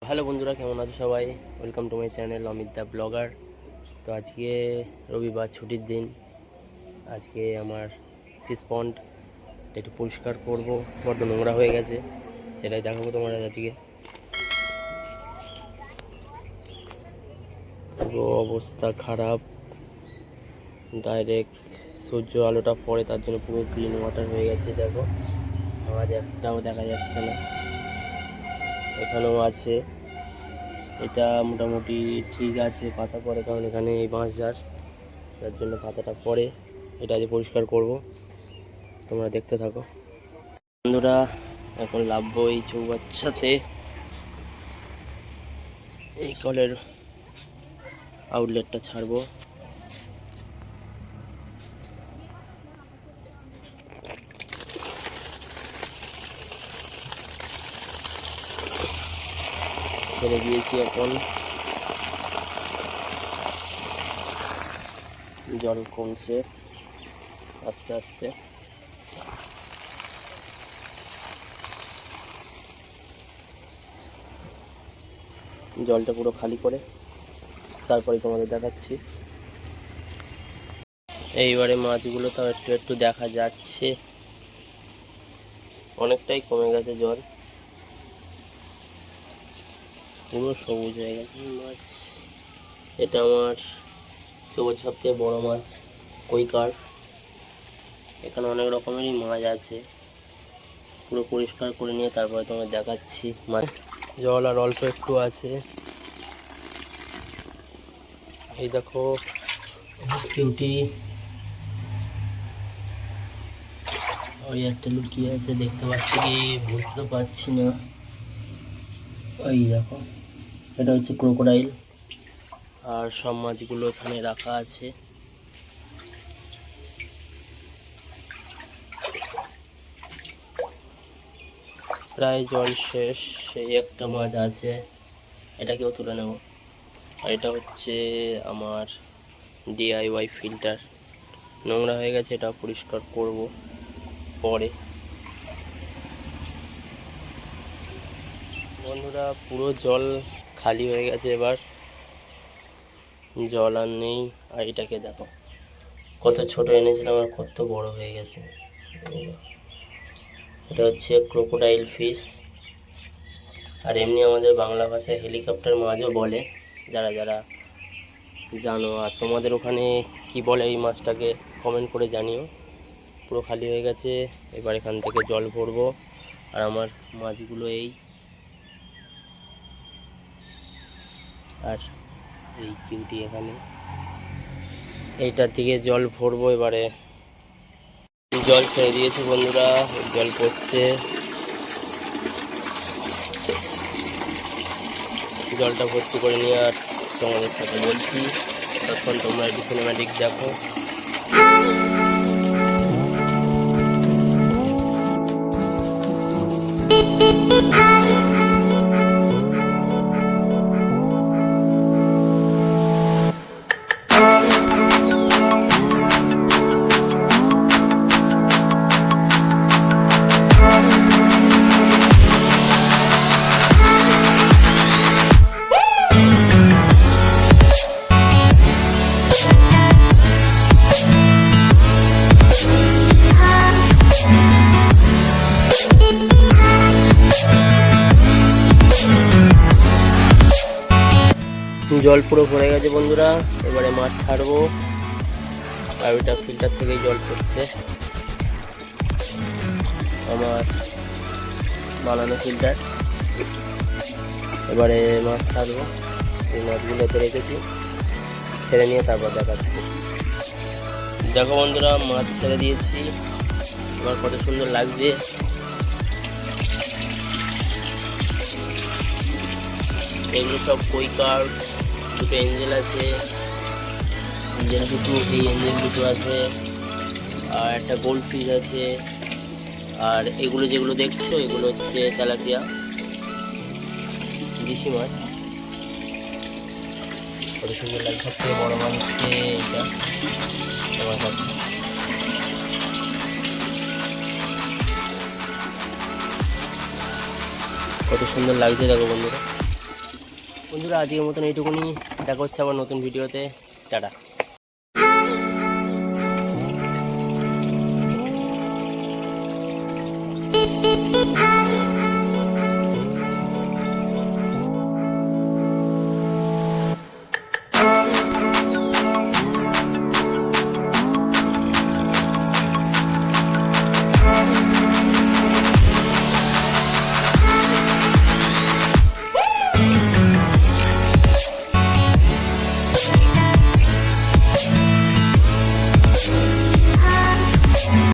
Hello বন্ধুরা, কেমন আছো সবাই? Welcome to my channel Amit da blogger. তো আজকে রবিবার, ছুটির দিন। আজকে আমার ফিশ পন্ড একটু পরিষ্কার করব, বড্ড নোংরা হয়ে গেছে, সেটাই দেখাবো তোমার আজকে। পুরো অবস্থা খারাপ, ডাইরেক্ট সূর্য আলোটা পড়ে, তার জন্য পুরো গ্রিন ওয়াটার হয়ে গেছে। দেখো, আজ একটাও দেখা যাচ্ছে না, এখানেও আছে। এটা মোটামুটি ঠিক আছে, পাতা পড়ে, কারণ এখানে এই বাঁশঝাড়, তার জন্য পাতাটা পড়ে। এটা আজ পরিষ্কার করব, তোমরা দেখতে থাকো বন্ধুরা। এখন লাভবো এই চৌবাচ্চাতে, এই কলের আউটলেটটা ছাড়বো। ছেড়ে দিয়েছি, এখন জল কমছে আস্তে আস্তে। জলটা পুরো খালি করে তারপরে তোমাদের দেখাচ্ছি। এইবারে মাছগুলো তাও একটু একটু দেখা যাচ্ছে, অনেকটাই কমে গেছে জল, পুরো সবুজ হয়ে গেছে মাছ। এটা আমার চৌবাচ্চার সবথেকে বড় মাছ, কই কার্প। এখানে অনেক রকমেরই মাছ আছে, পুরো পরিষ্কার করে নিয়ে তারপরে তোমায় দেখাচ্ছি। মাছ জল আর অল্প একটু আছে। এই দেখো কিউটি, ওই একটা লুকিয়ে আছে, দেখতে পাচ্ছি কি বুঝতে পারছি না। ওই দেখো, এটা হচ্ছে ক্রোকোডাইল। আর সব মাছগুলো এখানে রাখা আছে। প্রায় জল শেষ, সেই একটা মাছ আছে, এটাকেও তুলে নেব। আর এটা হচ্ছে আমার ডিআইওয়াই ফিল্টার, নোংরা হয়ে গেছে, এটা পরিষ্কার করব পরে। বন্ধুরা, পুরো জল খালি হয়ে গেছে, এবার জল আর নেই। আর এটাকে দেখো, কত ছোট এনেছিলাম আর কত বড় হয়ে গেছে। এটা হচ্ছে ক্রোকোডাইল ফিশ, আর এমনি আমাদের বাংলা ভাষায় হেলিকপ্টার মাছও বলে, যারা যারা জানো। আর তোমাদের ওখানে কি বলে এই মাছটাকে কমেন্ট করে জানিও। পুরো খালি হয়ে গেছে, এবার এখান থেকে জল ভরবো। আর আমার মাছগুলো এই, আর এই কিউটি এখানে, এইটার দিকে জল ভরবো। এবারে জল ছেড়ে দিয়েছে বন্ধুরা, জল পড়ছে। জলটা ভর্তি করে নিয়ে আর তোমাদের সাথে বলছি, তখন তোমরা একটু সিনেম্যাটিক দেখো। জল পুরো ভরে গেছে বন্ধুরা, এবারে মাছ ছাড়বো। আর ওইটা ফিল্টার থেকেই জল পড়ছে, আমার বানানো ফিল্টার। এবারে মাছ ছাড়বো, এই মাছগুলোতে রেখেছি, ছেড়ে নিয়ে তারপর দেখাচ্ছি। দেখো বন্ধুরা, মাছ ছেড়ে দিয়েছি, আমার কত সুন্দর লাগছে। এগুলো সব কই কার্প, দুটো এঞ্জেল আছে, এঞ্জেল দুটো, এই এঞ্জেল দুটো আছে, আর একটা গোল্ড ফিশ আছে। আর এগুলো যেগুলো দেখছো, এগুলো হচ্ছে তেলাপিয়া, দেশি মাছ। কত সুন্দর লাগে, সবথেকে বড় মাছ হচ্ছে এটা আমার কাছে। কত সুন্দর লাগছে দেখো বন্ধুরা। বন্ধুরা আজকের মতন এইটুকুনি, দেখা হচ্ছে আবার নতুন ভিডিওতে। টাটা।